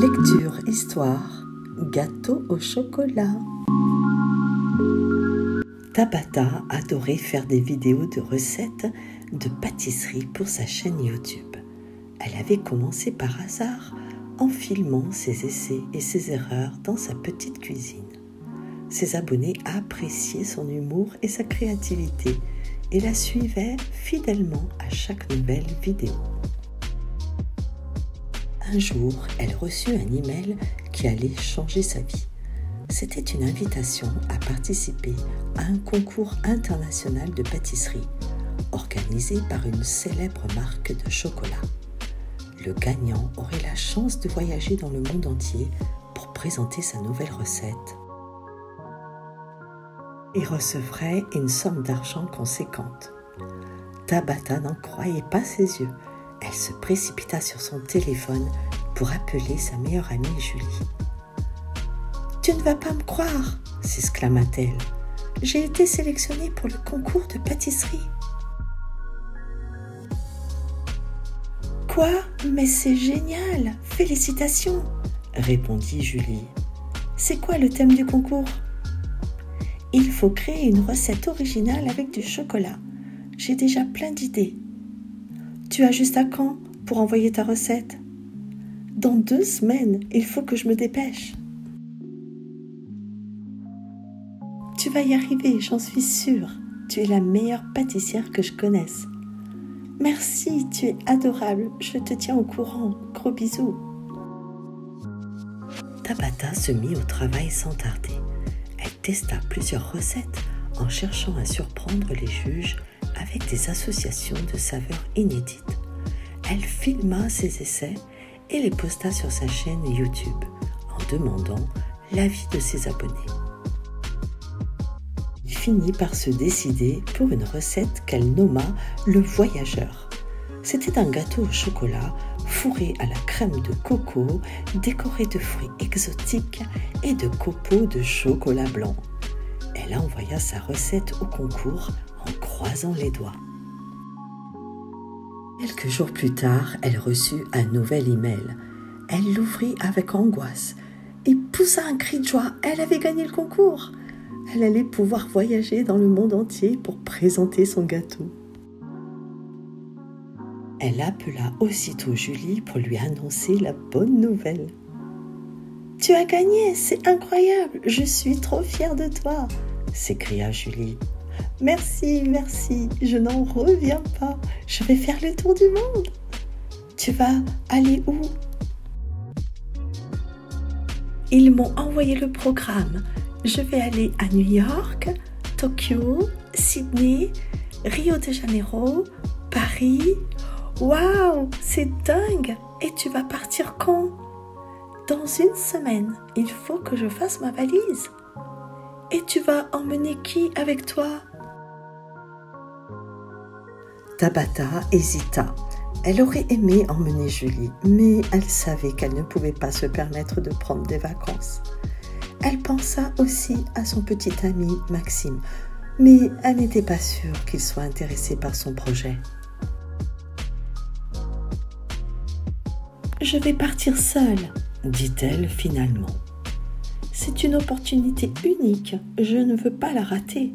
Lecture, histoire, gâteau au chocolat. Tabata adorait faire des vidéos de recettes de pâtisserie pour sa chaîne YouTube. Elle avait commencé par hasard en filmant ses essais et ses erreurs dans sa petite cuisine. Ses abonnés appréciaient son humour et sa créativité et la suivaient fidèlement à chaque nouvelle vidéo. Un jour, elle reçut un email qui allait changer sa vie. C'était une invitation à participer à un concours international de pâtisserie organisé par une célèbre marque de chocolat. Le gagnant aurait la chance de voyager dans le monde entier pour présenter sa nouvelle recette et recevrait une somme d'argent conséquente. Tabata n'en croyait pas ses yeux. Elle se précipita sur son téléphone pour appeler sa meilleure amie Julie. « Tu ne vas pas me croire !» s'exclama-t-elle. « J'ai été sélectionnée pour le concours de pâtisserie. » « Quoi ? Mais c'est génial ! Félicitations !» répondit Julie. « C'est quoi le thème du concours ? » « Il faut créer une recette originale avec du chocolat. J'ai déjà plein d'idées. » « Tu as juste à quand pour envoyer ta recette ? » « Dans 2 semaines, il faut que je me dépêche. » « Tu vas y arriver, j'en suis sûre. Tu es la meilleure pâtissière que je connaisse. » « Merci, tu es adorable. Je te tiens au courant. Gros bisous. » Tabata se mit au travail sans tarder. Elle testa plusieurs recettes en cherchant à surprendre les juges avec des associations de saveurs inédites. Elle filma ses essais et les posta sur sa chaîne YouTube en demandant l'avis de ses abonnés. Il finit par se décider pour une recette qu'elle nomma le voyageur. C'était un gâteau au chocolat fourré à la crème de coco, décoré de fruits exotiques et de copeaux de chocolat blanc. Elle envoya sa recette au concours en croisant les doigts. Quelques jours plus tard, elle reçut un nouvel email. Elle l'ouvrit avec angoisse et poussa un cri de joie. Elle avait gagné le concours. Elle allait pouvoir voyager dans le monde entier pour présenter son gâteau. Elle appela aussitôt Julie pour lui annoncer la bonne nouvelle. « Tu as gagné, c'est incroyable, je suis trop fière de toi !» s'écria Julie. « Merci, merci, je n'en reviens pas, je vais faire le tour du monde. Tu vas aller où ?» Ils m'ont envoyé le programme. Je vais aller à New York, Tokyo, Sydney, Rio de Janeiro, Paris. Waouh, c'est dingue! Et tu vas partir quand? Dans 1 semaine, il faut que je fasse ma valise. Et tu vas emmener qui avec toi? Tabata hésita. Elle aurait aimé emmener Julie, mais elle savait qu'elle ne pouvait pas se permettre de prendre des vacances. Elle pensa aussi à son petit ami Maxime, mais elle n'était pas sûre qu'il soit intéressé par son projet. « Je vais partir seule, » dit-elle finalement. « C'est une opportunité unique, je ne veux pas la rater. »«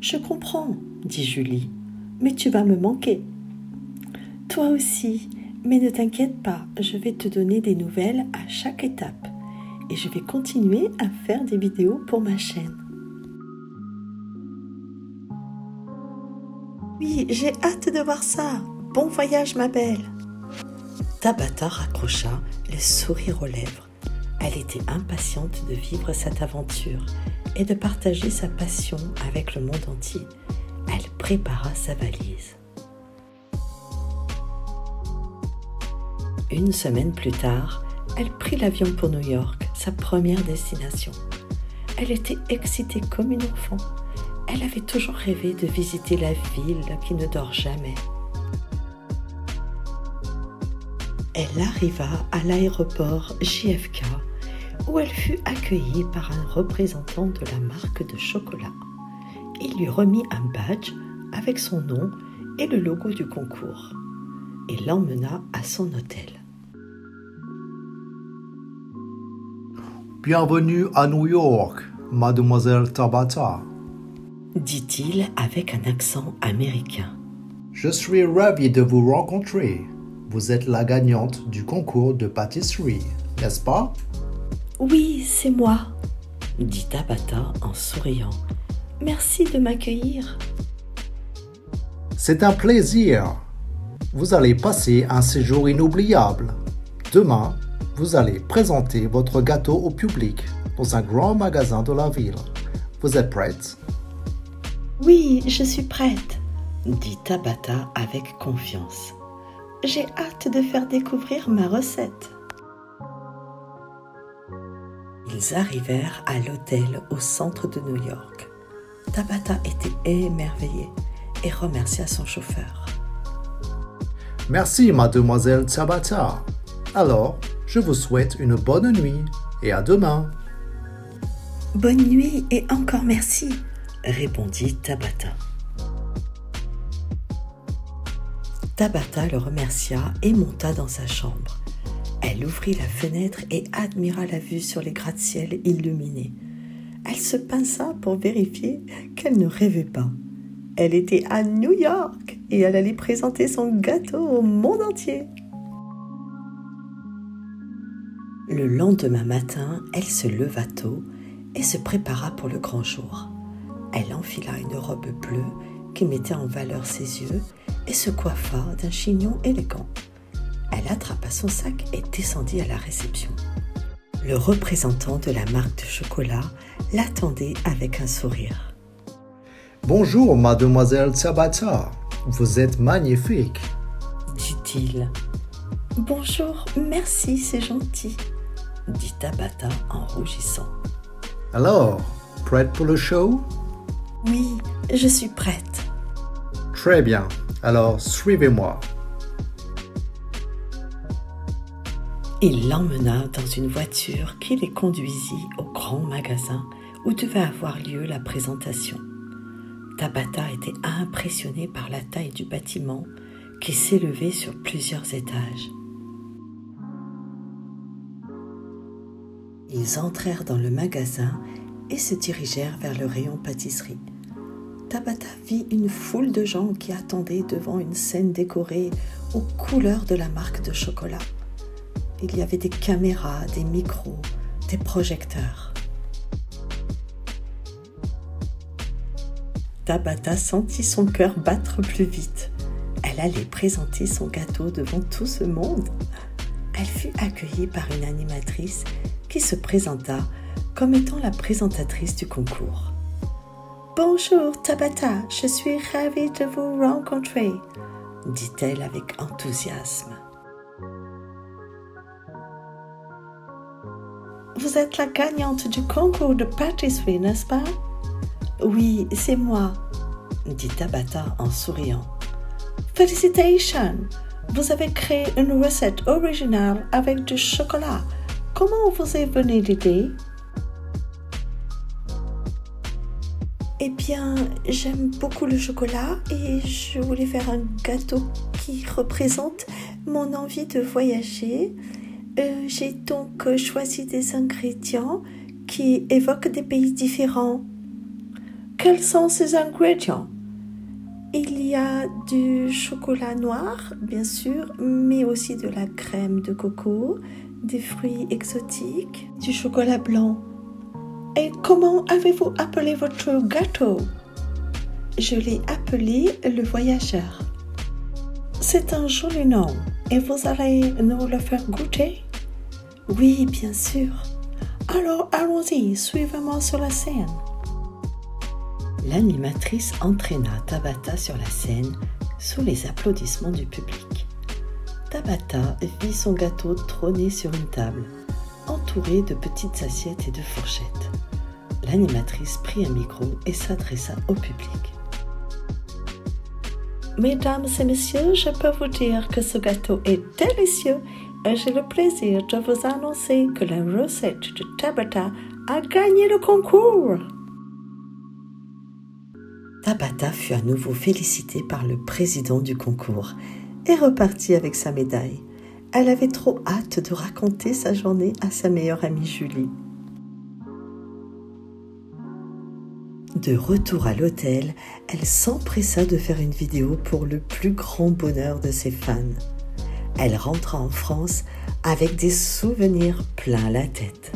Je comprends, » dit Julie, « mais tu vas me manquer. »« Toi aussi, mais ne t'inquiète pas, je vais te donner des nouvelles à chaque étape. Et je vais continuer à faire des vidéos pour ma chaîne. » « Oui, j'ai hâte de voir ça. Bon voyage, ma belle. » Tabata raccrocha, le sourire aux lèvres. Elle était impatiente de vivre cette aventure et de partager sa passion avec le monde entier. Elle prépara sa valise. 1 semaine plus tard, elle prit l'avion pour New York, sa première destination. Elle était excitée comme une enfant. Elle avait toujours rêvé de visiter la ville qui ne dort jamais. Elle arriva à l'aéroport JFK où elle fut accueillie par un représentant de la marque de chocolat. Il lui remit un badge avec son nom et le logo du concours et l'emmena à son hôtel. Bienvenue à New York, mademoiselle Tabata. Dit-il avec un accent américain. Je suis ravi de vous rencontrer. Vous êtes la gagnante du concours de pâtisserie, n'est-ce pas? Oui, c'est moi, dit Tabata en souriant. Merci de m'accueillir. C'est un plaisir. Vous allez passer un séjour inoubliable. Demain, vous allez présenter votre gâteau au public dans un grand magasin de la ville. Vous êtes prête? Oui, je suis prête, dit Tabata avec confiance. J'ai hâte de faire découvrir ma recette. Ils arrivèrent à l'hôtel au centre de New York. Tabata était émerveillée et remercia son chauffeur. Merci, mademoiselle Tabata. Alors, je vous souhaite une bonne nuit et à demain. Bonne nuit et encore merci, répondit Tabata. Tabata le remercia et monta dans sa chambre. Elle ouvrit la fenêtre et admira la vue sur les gratte-ciel illuminés. Elle se pinça pour vérifier qu'elle ne rêvait pas. Elle était à New York et elle allait présenter son gâteau au monde entier. Le lendemain matin, elle se leva tôt et se prépara pour le grand jour. Elle enfila une robe bleue qui mettait en valeur ses yeux et se coiffa d'un chignon élégant. Elle attrapa son sac et descendit à la réception. Le représentant de la marque de chocolat l'attendait avec un sourire. Bonjour, mademoiselle Tabata. Vous êtes magnifique, dit-il. Bonjour, merci, c'est gentil, dit Tabata en rougissant. Alors, prête pour le show? Oui, je suis prête. Très bien, alors suivez-moi. Il l'emmena dans une voiture qui les conduisit au grand magasin où devait avoir lieu la présentation. Tabata était impressionnée par la taille du bâtiment qui s'élevait sur plusieurs étages. Ils entrèrent dans le magasin et se dirigèrent vers le rayon pâtisserie. Tabata vit une foule de gens qui attendaient devant une scène décorée aux couleurs de la marque de chocolat. Il y avait des caméras, des micros, des projecteurs. Tabata sentit son cœur battre plus vite. Elle allait présenter son gâteau devant tout ce monde. Elle fut accueillie par une animatrice qui se présenta comme étant la présentatrice du concours. « Bonjour Tabata, je suis ravie de vous rencontrer », dit-elle avec enthousiasme. « Vous êtes la gagnante du concours de pâtisserie, n'est-ce pas ?»« Oui, c'est moi, » dit Tabata en souriant. « Félicitations! Vous avez créé une recette originale avec du chocolat. Comment vous est venue l'idée? » Eh bien, j'aime beaucoup le chocolat et je voulais faire un gâteau qui représente mon envie de voyager. J'ai donc choisi des ingrédients qui évoquent des pays différents. Quels sont ces ingrédients? Il y a du chocolat noir, bien sûr, mais aussi de la crème de coco, des fruits exotiques, du chocolat blanc. Et comment avez-vous appelé votre gâteau? Je l'ai appelé le voyageur. C'est un joli nom. Et vous allez nous le faire goûter? Oui, bien sûr. Alors allons-y, suivez-moi sur la scène. L'animatrice entraîna Tabata sur la scène sous les applaudissements du public. Tabata vit son gâteau trôner sur une table, entouré de petites assiettes et de fourchettes. L'animatrice prit un micro et s'adressa au public. Mesdames et messieurs, je peux vous dire que ce gâteau est délicieux et j'ai le plaisir de vous annoncer que la recette de Tabata a gagné le concours. Tabata fut à nouveau félicitée par le président du concours et repartit avec sa médaille. Elle avait trop hâte de raconter sa journée à sa meilleure amie Julie. De retour à l'hôtel, elle s'empressa de faire une vidéo pour le plus grand bonheur de ses fans. Elle rentra en France avec des souvenirs plein la tête.